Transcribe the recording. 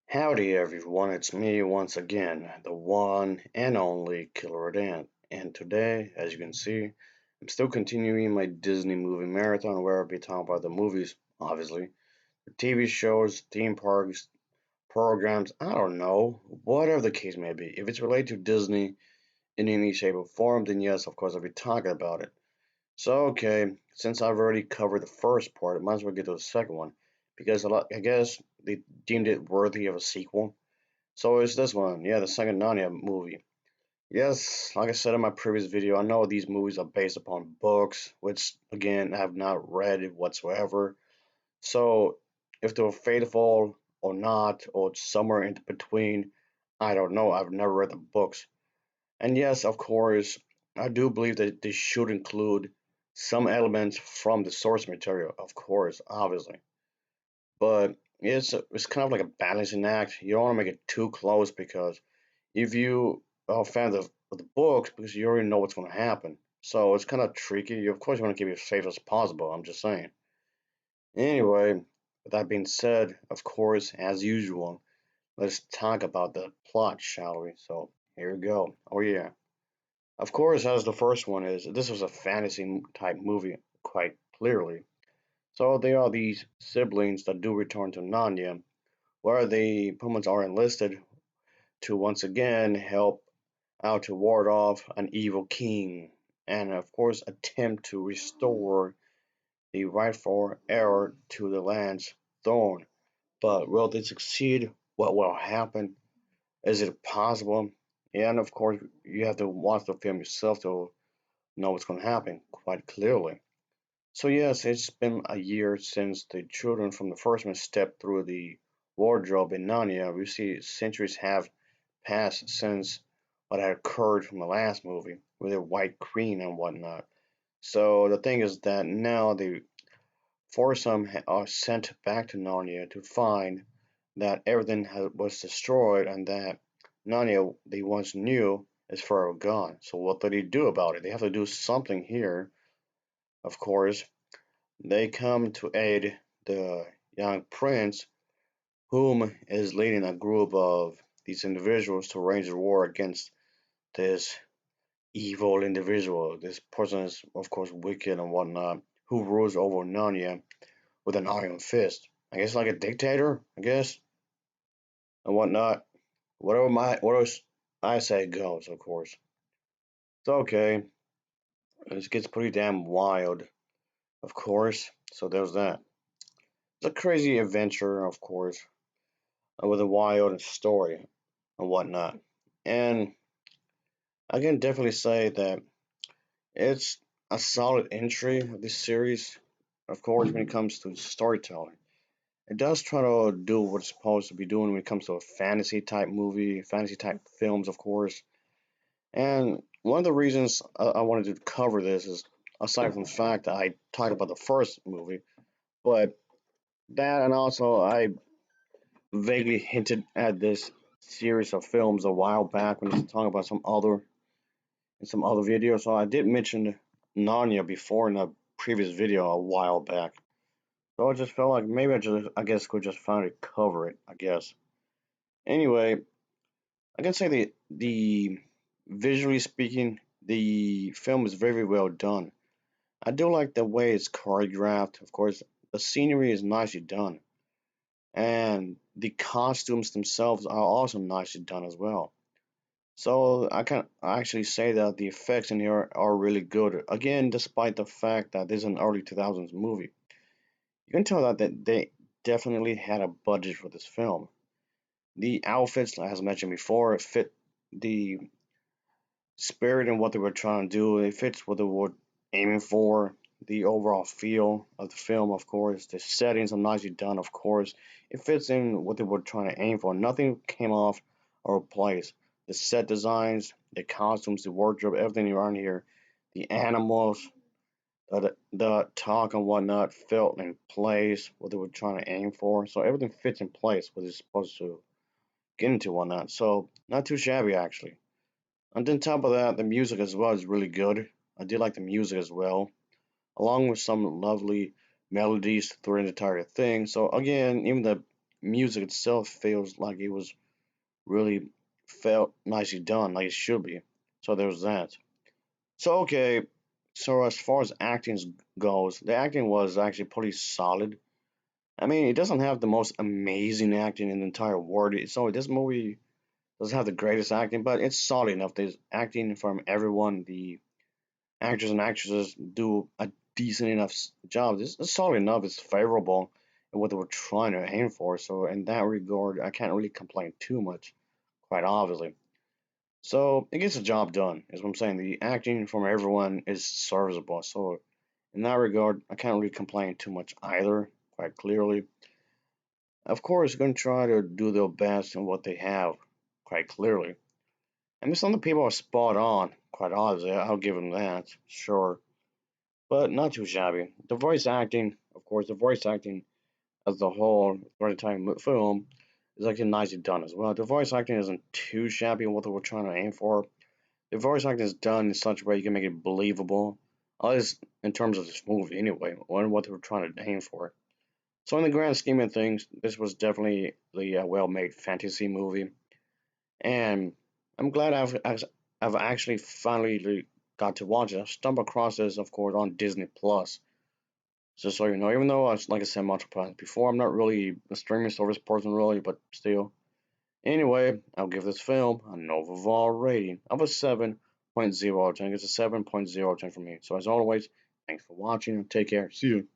Howdy everyone, it's me once again, the one and only Killer Dan. And today, as you can see, I'm still continuing my Disney movie marathon where I'll be talking about the movies, obviously, the TV shows, theme parks, programs, I don't know, whatever the case may be. If it's related to Disney in any shape or form, then yes, of course, I'll be talking about it. So, okay, since I've already covered the first part, I might as well get to the second one because I guess they deemed it worthy of a sequel. So is this one. Yeah, the second Narnia movie. Yes, like I said in my previous video, I know these movies are based upon books, which again I have not read whatsoever. So if they were faithful or not, or somewhere in between, I don't know. I've never read the books. And yes, of course, I do believe that they should include some elements from the source material, of course, obviously. But it's kind of like a balancing act. You don't want to make it too close because if you are a fan of the books, because you already know what's going to happen, so it's kind of tricky. You, of course, you want to keep it as safe as possible. I'm just saying. Anyway, with that being said, of course, as usual, let's talk about the plot, shall we? So here we go. Oh yeah. Of course, as the first one is, this was a fantasy type movie, quite clearly. So they are these siblings that do return to Narnia, where they pretty much are enlisted to once again help out to ward off an evil king, and of course attempt to restore the rightful heir to the land's throne. But will they succeed? What will happen? Is it possible? And of course, you have to watch the film yourself to know what's going to happen quite clearly. So yes, it's been a year since the children from the first one stepped through the wardrobe in Narnia. We see centuries have passed since what had occurred from the last movie with the White Queen and whatnot. So the thing is that now the foursome are sent back to Narnia to find that everything was destroyed and that Narnia they once knew is forever gone. So what do they do about it? They have to do something here, of course. They come to aid the young prince, whom is leading a group of these individuals to wage a war against this evil individual. This person is, of course, wicked and whatnot, who rules over Narnia with an iron fist. I guess like a dictator, I guess, and whatnot. Whatever I say goes, of course. It's okay. This gets pretty damn wild, of course. So there's that. It's a crazy adventure, of course, with a wild story and whatnot. And I can definitely say that it's a solid entry of this series, of course, when it comes to storytelling. It does try to do what it's supposed to be doing when it comes to a fantasy type movie, fantasy type films, of course. And one of the reasons I wanted to cover this is, aside from the fact that I talked about the first movie, but that and also I vaguely hinted at this series of films a while back when I was talking about some other videos. So I did mention Narnia before in a previous video a while back. So I just felt like maybe I guess could just finally cover it, I guess. Anyway, I can say the visually speaking, the film is very well done. I do like the way it's choreographed. Of course, the scenery is nicely done, and the costumes themselves are also nicely done as well. So I can actually say that the effects in here are really good. Again, despite the fact that this is an early 2000s movie, you can tell that they definitely had a budget for this film. The outfits, as I mentioned before, fit the spirit and what they were trying to do. It fits what they were aiming for. The overall feel of the film, of course, the settings are nicely done, of course. It fits in what they were trying to aim for. Nothing came off or replaced. The set designs, the costumes, the wardrobe, everything around here, the animals, the talk and whatnot felt in place what they were trying to aim for. So everything fits in place what it's supposed to get into whatnot. So not too shabby actually. And then top of that, the music as well is really good. I did like the music as well, along with some lovely melodies throughout the entire thing. So again, even the music itself feels like it was really felt nicely done, like it should be. So there's that. So okay, so as far as acting goes, the acting was actually pretty solid. I mean, it doesn't have the most amazing acting in the entire world. So this movie doesn't have the greatest acting, but it's solid enough. There's acting from everyone. The actors and actresses do a decent enough job. It's solid enough. It's favorable in what they were trying to aim for. So in that regard, I can't really complain too much, quite obviously. So it gets the job done, is what I'm saying. The acting from everyone is serviceable. So in that regard, I can't really complain too much either, quite clearly. Of course, going to try to do their best in what they have, quite clearly. I mean, some of the people are spot on, quite obviously. I'll give them that, sure. But not too shabby. The voice acting, of course, the voice acting as the whole for the entire film is actually nicely done as well. The voice acting isn't too shabby in what they were trying to aim for. The voice acting is done in such a way you can make it believable, at least in terms of this movie anyway, or what they were trying to aim for. So in the grand scheme of things, this was definitely a well-made fantasy movie, and I'm glad I've actually finally got to watch it. I stumbled across this, of course, on Disney Plus. Just so you know, even though like I said multiple times before, I'm not really a streaming service person really, but still. Anyway, I'll give this film an overall rating of a 7.0 out of 10. It's a 7.0 out of 10 for me. So as always, thanks for watching and take care. See you.